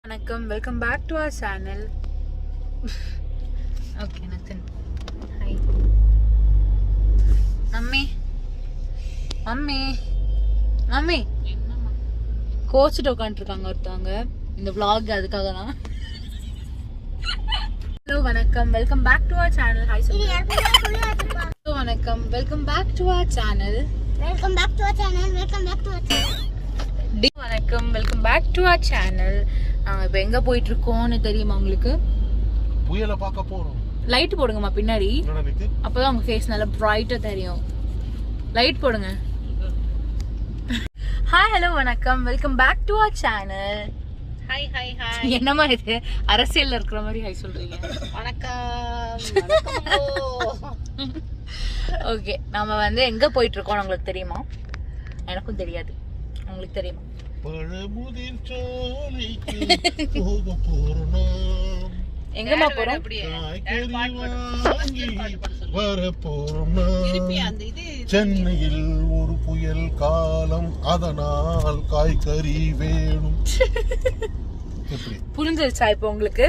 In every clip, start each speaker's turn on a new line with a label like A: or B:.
A: வணக்கம், welcome back to our channel. Okay nothing, hi mummy. Mummy mummy கோச்சிட்டு உட்காந்துருக்காங்க ஒருத்தவங்க. இந்த vlog அதுக்காக தான். ஹலோ வணக்கம், welcome back to our channel. Hi hello வணக்கம், welcome back to our channel.
B: Welcome back to our channel. Welcome back to our channel.
A: வணக்கம், welcome back to our channel. நாங்கள் இப்போ எங்கே போயிட்டு இருக்கோம்னு தெரியுமா உங்களுக்கு?
C: புயலை பார்க்க போறோம்.
A: லைட் போடுங்கம்மா பின்னாடி, அப்போதான் உங்க ஃபேஸ் நல்லா பிரைட்டா தெரியும். லைட் போடுங்க. ஹாய் ஹலோ வணக்கம், welcome back to our channel.
B: Hi hi hi.
A: என்னமா இது அரசியல்ல இருக்கிற மாதிரி ஹாய் சொல்றீங்க?
B: வணக்கம்.
A: ஓகே, நாம வந்து எங்க போயிட்டு இருக்கோம் உங்களுக்கு தெரியுமா? எனக்கும் தெரியாது, உங்களுக்கு தெரியுமா?
C: பழமுதிர் சோலைக்கு போக போறோம்.
A: எங்கம்மா போறோம்?
C: வர போறோம். சென்னையில் ஒரு புயல் காலம், அதனால் காய்கறி வேணும்.
A: புரிஞ்சிருச்சா இப்போ உங்களுக்கு?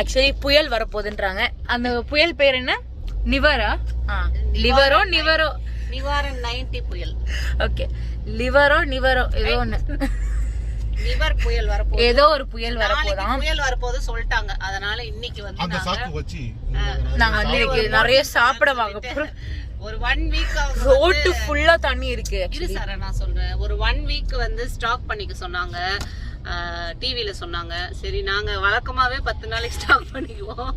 A: ஆக்சுவலி புயல் வரப்போகுதுன்றாங்க. அந்த புயல் பேர் என்ன? நிவரா? லிவரோ நிவரோ?
B: நிவாரன் 90 புயல்.
A: ஓகே, லிவரோ நிவரோ ஏதோ ஒண்ணு.
B: நிவர் புயல் வரப்போகுது.
A: ஏதோ ஒரு புயல் வரப்போதான்.
B: புயல் வரப்போகுது சொல்லிட்டாங்க. அதனால இன்னைக்கு வந்து
C: அந்த சாக்கு வச்சு
A: நாங்க வந்து நிறைய சாப்பிட வாங்க போறோம்.
B: ஒரு 1 வீக்
A: ரோட்டு ஃபுல்லா தண்ணி இருக்கு.
B: இரு சார், நான் சொல்றேன். ஒரு 1 வீக் வந்து ஸ்டாக் பண்ணிக்க சொன்னாங்க, டிவியில சொன்னாங்க. சரி, நாங்க வழக்கமாவே 10 நாளைக்கு ஸ்டாக் பண்ணிக்குவோம்,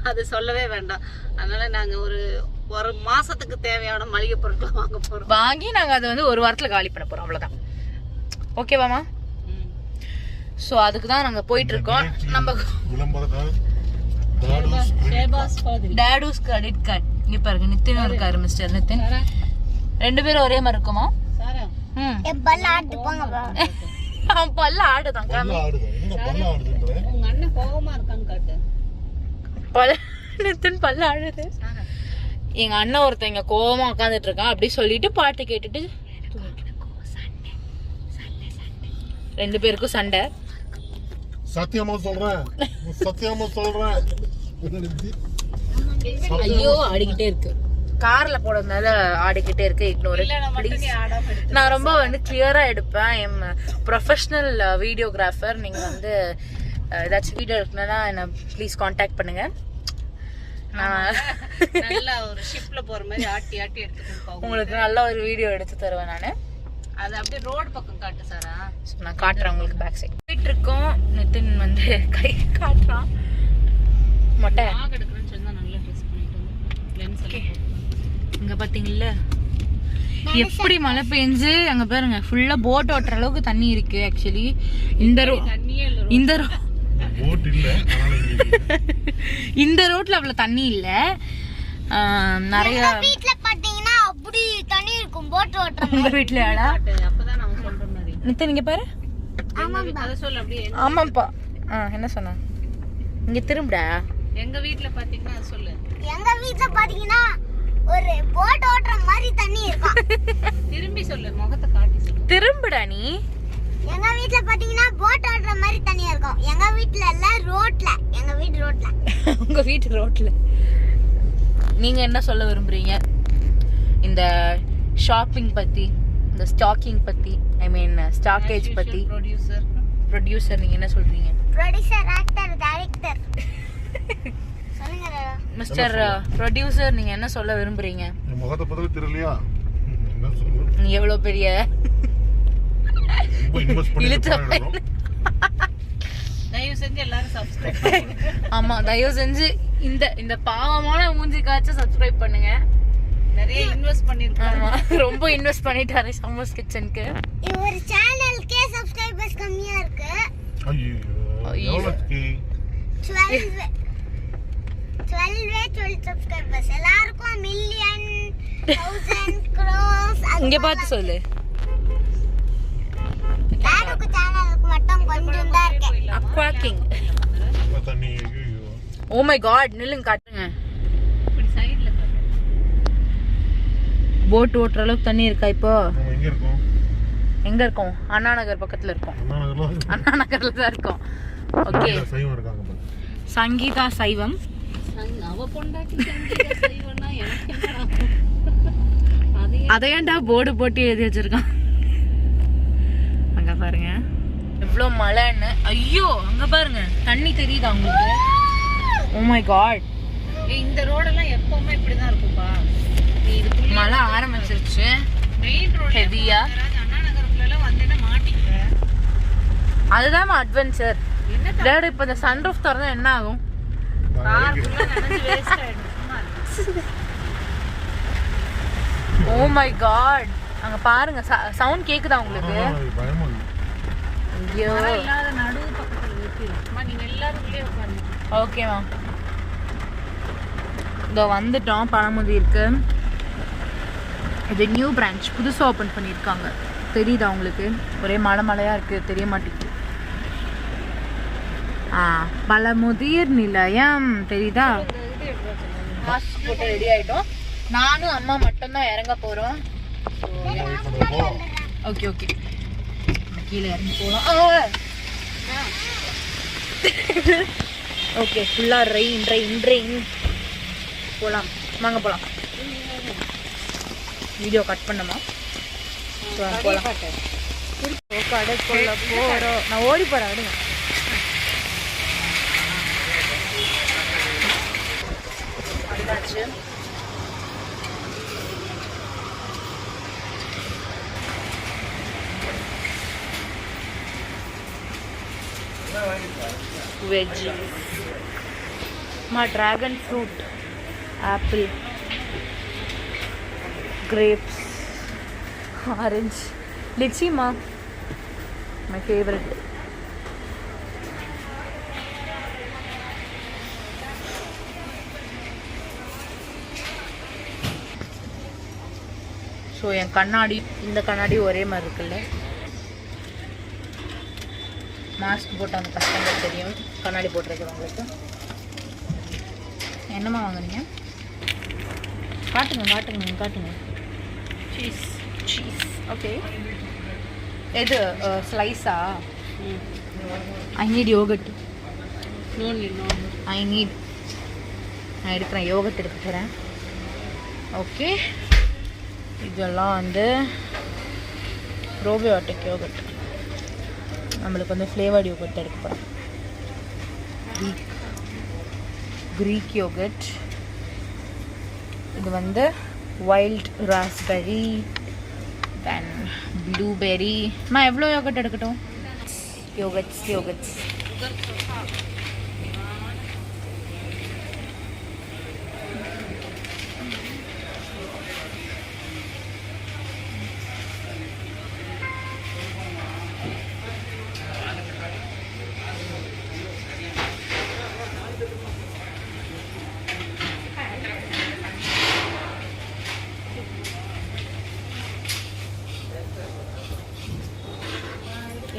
B: அது சொல்லவே வேண்டாம். அதனால நாங்க ஒரு மாசத்துக்கு தேவையான மளிகை பொருட்களை வாங்க போறோம்.
A: வாங்கி நாங்க அதை வந்து ஒரு வாரத்துல காலி பண்ண போறோம், அவ்வளவுதான். ஓகேவாமா? சோ அதுக்கு தான் நாங்க போயிட்டு இருக்கோம். நம்ம டாடூஸ் கிரெடிட் கார்டு இங்க பாருங்க. நித்தின் இருக்காரு, மிஸ்டர் நித்தின். 2 பேரும் ஒரே மாதிரி இருக்குமா?
B: பல்ல ஆட்டு போங்க.
A: பல்ல ஆடுதான்.
B: உங்க அண்ணன் கோவமா இருக்கான்னு காட்டு.
A: நித்தின் பல்ல ஆடுது. எங்க அண்ணன் ஒருத்தன் இங்க கோவமா உட்காந்துட்டு இருக்கான். அப்படி சொல்லிட்டு பாட்டு கேட்டுட்டு 2 பேருக்கும் சண்டை.
C: சத்தியமா சொல்றேன், சத்தியமா சொல்றேன்.
A: ஐயோ, ஆடிக்கிட்டே இருக்கு. கார்ல போடுறதுனால ஆடிக்கிட்டே இருக்கு. இக்னோர். நான் ரொம்ப வந்து கிளியரா எடுப்பேன். M professional videographer. நீங்க வந்து ஏதாச்சும் வீடியோ இருக்குன்னா என்ன ப்ளீஸ் கான்டாக்ட் பண்ணுங்க.
B: நல்ல ஒரு ஷிப்ல போற மாதிரி ஆட்டி ஆட்டி எடுத்துட்டு
A: உங்களுக்கு நல்ல ஒரு வீடியோ எடுத்து தருவேன் நானு.
B: அது அப்படியே ரோட் பக்கம் காட்டு சாரா.
A: நான் காட்டுறேன் உங்களுக்கு. பேக் சைடு போயிட்டு இருக்கோம். நிதின் வந்து கை காட்டுறான். மொட்டை
B: எடுக்கிறேன்னு சொன்னா நல்லா ட்ரெஸ் பண்ணிட்டு லென்ஸ் எல்லாம்
A: இங்க பாத்தீங்கல்ல எப்படி மழை பெஞ்சு அங்க பாருங்க ஃபுல்லா போட் ஓட்டுற அளவுக்கு தண்ணி இருக்கு. ஆக்சுவலி இந்த ரோட்ல அவ்வளவு தண்ணி இல்ல. நிறைய
B: வீட்ல பாத்தீங்கன்னா அப்படி தண்ணி இருக்கும். போட் ஓட்டுற
A: உங்க வீட்லயாடா?
B: அப்பதான் நாம சொல்ற மாதிரி.
A: நித்தின் இங்க பாரு.
B: அத சொல்ல அப்படியே.
A: ஆமாப்பா. என்ன சொன்னா? இங்க திரும்புடா.
B: எங்க வீட்ல பாத்தீங்கன்னா அது சொல்லு.
D: எங்க வீட்ல பாத்தீங்கன்னா ஒரு போட் ஓட்டுற மாதிரி தண்ணி இருக்கும்.
B: திரும்பி சொல்லு, முகத்தை காட்டி சொல்லு.
A: திரும்புடா நீ.
D: எங்க வீட்ல பாத்தீங்கன்னா போட் ஓட்டுற மாதிரி தண்ணி இருக்கும். எங்க வீட்ல இல்ல, ரோட்ல. எங்க வீட்டு ரோட்ல.
A: உங்க வீட்டு ரோட்ல. நீங்க என்ன சொல்ல விரும்புறீங்க இந்த ஷாப்பிங் பத்தி, இந்த ஸ்டாக்கிங் பத்தி, ஐ மீன் ஸ்டாக்கேஜ் பத்தி? ப்ரொடியூசர் நீங்க என்ன சொல்றீங்க?
D: Producer, actor, director. சொல்லுங்க
A: மிஸ்டர் ப்ரொடியூசர், நீங்க என்ன சொல்ல விரும்புறீங்க?
C: என் முகத்தை பத்தி தெரியலையா? என்ன சொல்றது?
A: நீ எவ்வளவு பெரிய
B: தயவு செஞ்சு எல்லாரும் சப்ஸ்கிரைப் பண்ணுங்க.
A: ஆமா, தயவு செஞ்சு இந்த பாவமான மூஞ்சிக்காச்சும் சப்ஸ்கிரைப் பண்ணுங்க.
B: நிறைய இன்வெஸ்ட் பண்ணிருக்காங்க.
A: ரொம்ப இன்வெஸ்ட் பண்ணிட்டாரு சம்மர்ஸ் கிச்சனுக்கு.
D: ஒரு சேனலுக்கே சப்ஸ்கிரைபர்ஸ் கம்மியா இருக்கு.
C: ஐயோ, எவ்வளவுக்கு?
D: 12 சப்ஸ்கிரைபர்ஸ். எல்லாருக்கும் மில்லியன், 1000, crores.
A: இங்க பார்த்து சொல்லு.
D: டாடுக்கு சேனலுக்கு மட்டும் கொஞ்சம் தான் இருக்கு.
A: Aqua king.
C: தண்ணி.
A: ஓ மை காட், நில்லுங்க காட்டுங்க.
B: இப்படி சைடுல காட்டு.
A: போட் ஓட்டுற அளவுக்கு தண்ணி இருக்கா இப்போ?
C: எங்க இருக்கோம்?
A: எங்க இருக்கோம்? அண்ணா நகர் பக்கத்துல இருக்கோம். அண்ணா நகர்ல தான் இருக்கோம். ஓகே.
C: சைவம் இருக்காங்க பாரு.
A: சங்கீதா சைவம்.
B: அவ பொண்டாட்டி சங்கீதா சைவம்னா எனக்கு என்னடா?
A: அதை ஏன்டா போர்டு போட்டு எழுதி வச்சிருக்கான்? அங்க பாருங்க எவ்வளோ மழைன்னு. ஐயோ அங்க பாருங்க தண்ணி தெரியுதா உங்களுக்கு? Oh my god.
B: இந்த ரோடெல்லாம் எப்பவுமே இப்படிதான் இருக்கும்பா. நீ இதுக்குள்ள
A: மழை ஆரம்பிச்சிருச்சு.
B: மெயின் ரோட்
A: ஹெவியா.
B: அண்ணா நகருக்குள்ள எல்லாம் வந்தேன்னா மாட்டிக்க.
A: அதுதான் அட்வென்ச்சர். டேட் இப்போ இந்த சன்ரூஃப் திறந்தா என்ன ஆகும்?
B: கார் ஃபுல்லா நனைஞ்சு வேஸ்ட் ஆயிடும்.
A: Oh my god. அங்க பாருங்க சவுண்ட் கேக்குதா உங்களுக்கு?
C: பயமா இருக்கு.
A: ஐயோ
B: இல்லாத நடுவு பக்கத்துல நிறுத்திடுமா. நீங்க எல்லாரும் உள்ளே உட்காருங்க.
A: ஓகேவா. இதோ வந்துட்டோம். பழமுதி இருக்கு. இது நியூ பிரான்ச் புதுசாக ஓப்பன் பண்ணியிருக்காங்க. தெரியுதா உங்களுக்கு? ஒரே மழையா இருக்கு, தெரிய மாட்டேங்குது. பழமுதிர் நிலையம் தெரியுதா? மாஸ்க் போட்டு ரெடி ஆயிட்டோம். நானும் அம்மா மட்டும்தான் இறங்க போறோம். ஓகே ஓகே கீழே இறங்கி போகலாம். ஓகே ஃபுல்லா ரெயின் போகலாம். வாங்க போகலாம். வீடியோ கட் பண்ணமா? போகலாம். கடைக்குள்ள போகிறோம். நான் ஓடி போகிறேன். விடுங்க. வந்தாச்சு. Veggie dragon fruit, apple, grapes, orange, lychee ma, my favorite. So என் கண்ணாடி இந்த கண்ணாடி ஒரே மாதிரி இருக்குல்ல. மாஸ்க் போட்டு அந்த கஸ்டமர் தெரியும். கண்ணாடி போட்டிருக்கிறவங்களுக்கு. என்னம்மா வாங்குறீங்க? காட்டுங்க. Cheese okay. எது ஸ்லைஸா? I need yoghurt. நான் எடுக்கிறேன். யோகட் எடுக்க போகிறேன். ஓகே. இதெல்லாம் வந்து ப்ரோபயோட்டிக் யோகட். நம்மளுக்கு வந்து ஃப்ளேவர்ட் யோகட் எடுக்க போகிறேன். Creek yoghurt. இது வந்து வைல்ட் ராஸ்பெரி, தென் ப்ளூபெரி. நான் எவ்வளோ யோகட் எடுக்கட்டும்? யோகட்ஸ்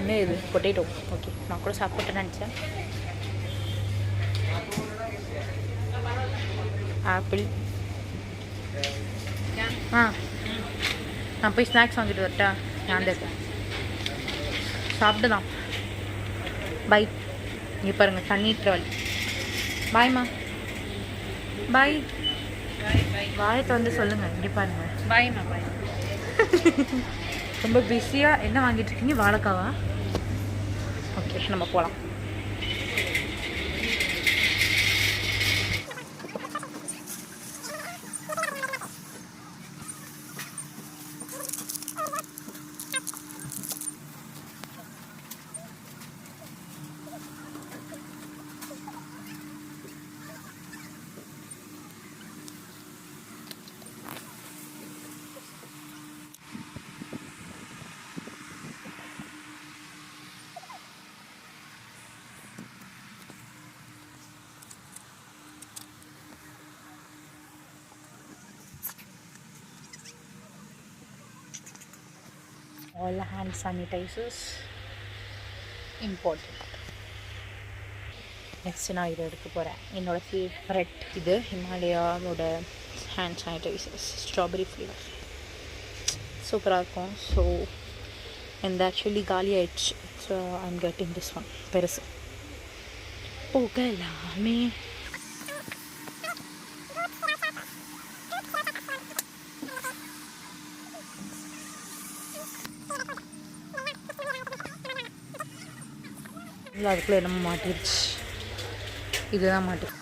A: என்ன இது? பொட்டேட்டோ. ஓகே, நான் கூட சாப்பிட்டேன்னு நினச்சேன். ஆப்பிள். நான் போய் ஸ்நாக்ஸ் வாங்கிட்டு வரட்டா? நான் இருக்கேன். சாப்பிட்டு தான். பை. இங்கே பாருங்கள் தண்ணி ட்ராவல். பாய்மா. பாய். வாயத்தை வந்து சொல்லுங்கள். இங்கே பாருங்கள்.
B: பாய்மா. பாய்.
A: ரொம்ப பிஸியாக என்ன வாங்கிட்டு இருக்கீங்க? வாழைக்காவா? ஓகே, நம்ம போகலாம். All hand sanitizers important. Next நான் இதை எடுக்க போகிறேன். என்னோடய ஃபேவரட் இது ஹிமாலயாவோட ஹேண்ட் சானிடைசர்ஸ், ஸ்ட்ராபெரி ஃப்ளேவர். சூப்பராக இருக்கும். ஸோ and actually காலி ஆயிடுச்சு. So I'm getting this one பெருசு. போகலாமே. இல்லை அதுக்குள்ளே என்னமோ மாட்டிருச்சு. இதுதான் மாட்டு.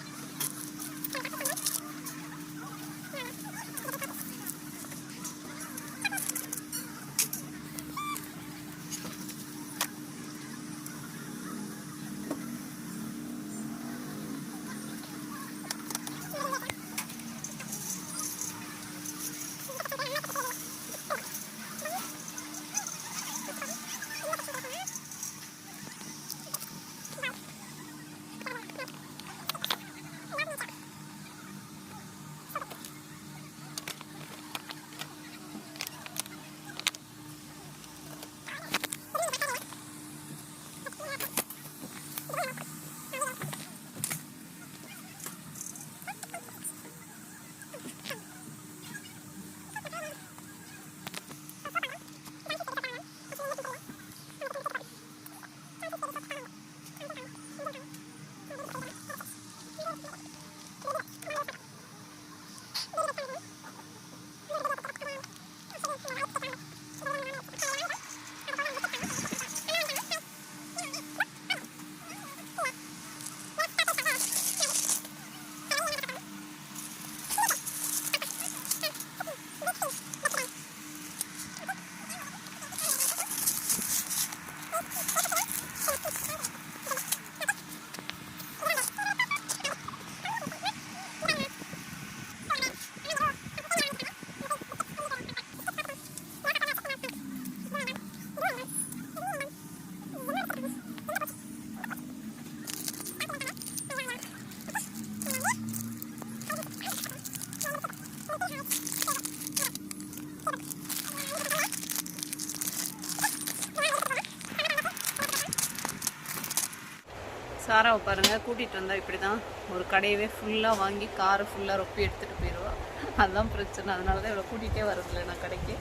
B: சாராவை பாருங்கள், கூட்டிகிட்டு வந்தால் இப்படி தான் ஒரு கடையவே ஃபுல்லாக வாங்கி காரை ஃபுல்லாக ரொப்பி எடுத்துகிட்டு போயிடுவாள். அதுதான் பிரச்சனை. அதனால தான் இவ்வளோ கூட்டிகிட்டே வரதில்லை நான் கடைக்கு.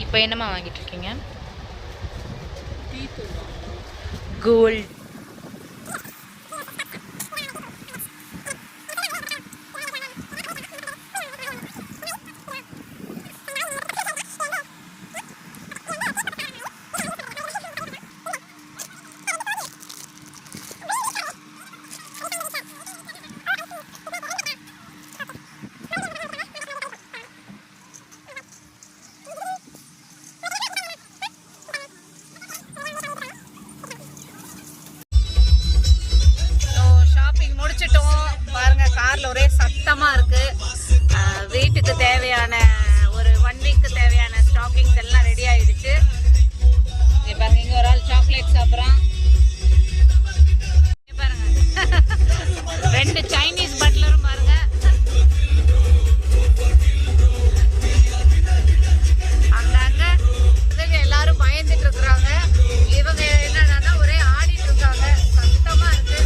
A: இப்போ என்னம்மா வாங்கிட்டு இருக்கீங்க?
B: டீ தூள்
A: கோல்ட்.
B: ஒரே சத்தமா இருக்கு. வீட்டுக்கு தேவையான ஒரு 1 வீக்கு தேவையான ஸ்டாக்கிங்ஸ் எல்லாம் ரெடி ஆயிடுச்சு. இங்க பாருங்க, இங்க ஒரு ஆள் சாக்லேட் சாப்பிட்றான். பாருங்க 2 சைனீஸ் பட்லரும் பாருங்க. அங்கங்க எல்லாரும் பயந்துட்டு இருக்கிறாங்க. இவங்க என்னன்னா ஒரே ஆடிட்டு இருக்காங்க. சத்தமா இருக்கு.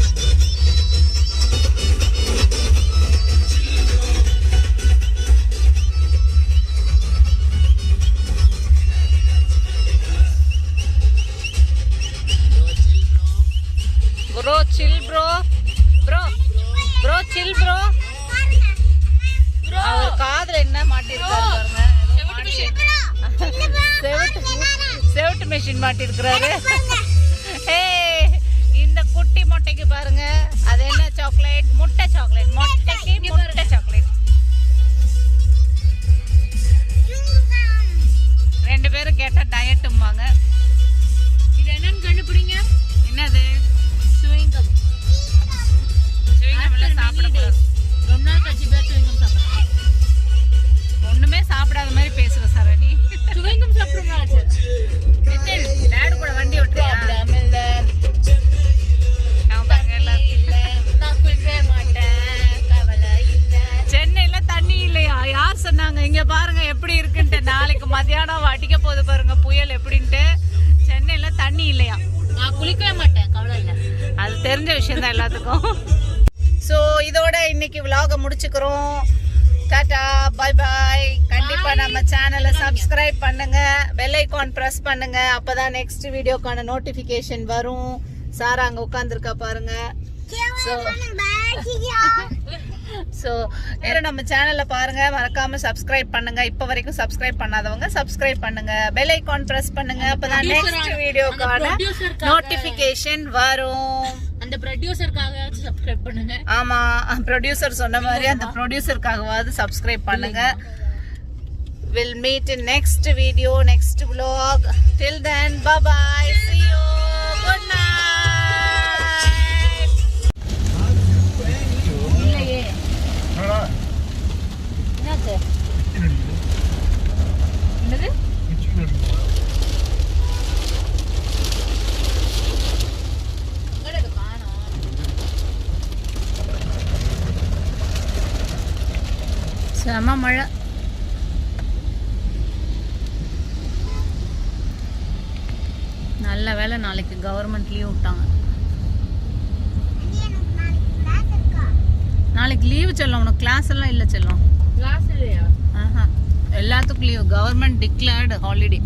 B: Bro, chill bro. Bro, chill bro. அவர் காதுல என்ன மாட்டிருக்காரு பாருங்க. செவுட்டு மெஷின் மாட்டிருக்கிறாரு. இந்த குட்டி மொட்டைக்கு பாருங்க, அது என்ன சாக்லேட்? முட்டை சாக்லேட். மொட்டைக்கு முட்டை சாக்லேட். 2 பேரும் கேட்டா டயட்டும்பாங்க. இது என்னன்னு கண்டுபிடிங்க. என்னது? சுவிங்கம். சுவிங்கம் எல்லாம் சாப்பிடக்கூடாது. ரொம்ப நாள் கழிச்சு பேர் சுவிங்கம் சாப்பிடுறேன். ஒண்ணுமே சாப்பிடாத மாதிரி பேசுற சார் நீ. சுவிங்கம் சாப்பிடுறா? டேடு கூட வண்டி ஓட்டுறியா? சென்னையில தண்ணி இல்லையா? யார் சொன்னாங்க? இங்க பாருங்க எப்படி இருக்குன்ட்டு. நாளைக்கு மத்தியானம் அடிக்க போகுது பாருங்க புயல் எப்படின்ட்டு. சென்னையில தண்ணி இல்லையா? நான் குளிக்கவே மாட்டேன், கவலை இல்லை. அது தெரிஞ்ச விஷயம் தான் எல்லாத்துக்கும். ஸோ இதோட இன்னைக்கு விலாகை முடிச்சுக்கிறோம். Tata bye bye. கண்டிப்பா நம்ம சேனலை சப்ஸ்கிரைப் பண்ணுங்க, பெல் ஐகான் பிரஸ் பண்ணுங்க, அப்பதான் நெக்ஸ்ட் வீடியோக்கான நோட்டிபிகேஷன் வரும். சாரா அங்க உட்கார்ந்துருக்கா பாருங்க. ஸோ நம்ம சேனல்ல பாருங்க, மறக்காம சப்ஸ்கிரைப் பண்ணுங்க. இப்ப வரைக்கும் சப்ஸ்கிரைப் பண்ணாதவங்க சப்ஸ்கிரைப் பண்ணுங்க, பெல் ஐகான் பிரஸ் பண்ணுங்க, அப்பதான் நெக்ஸ்ட் வீடியோக்கான நோட்டிபிகேஷன் வரும்.
A: அந்த ப்ரொடியூசருக்காக சப்ஸ்கிரைப் பண்ணுங்க.
B: ஆமா, ப்ரொடியூசர் சொன்ன மாதிரி அந்த ப்ரொடியூசருக்காகவாவது சப்ஸ்கிரைப் பண்ணுங்க. We'll meet in next video, next vlog. Till then, bye bye. See you. Good night.
A: இல்லையே
C: என்னடா
A: என்னது
C: கிச்சன் அடிக்குது,
A: என்னது
C: கிச்சன் அடிக்குது.
A: எங்கடா காணோம்? செம மழை. நல்ல வேளை நாளைக்கு கவர்மெண்ட் லீவ் விட்டாங்க. நாளைக்கு லீவு செல்லும். உனக்கு கிளாஸ் எல்லாம் இல்லை செல்லும். கிளாஸ் இல்லையா? எல்லாத்துக்கும் லீவ். Government declared holiday.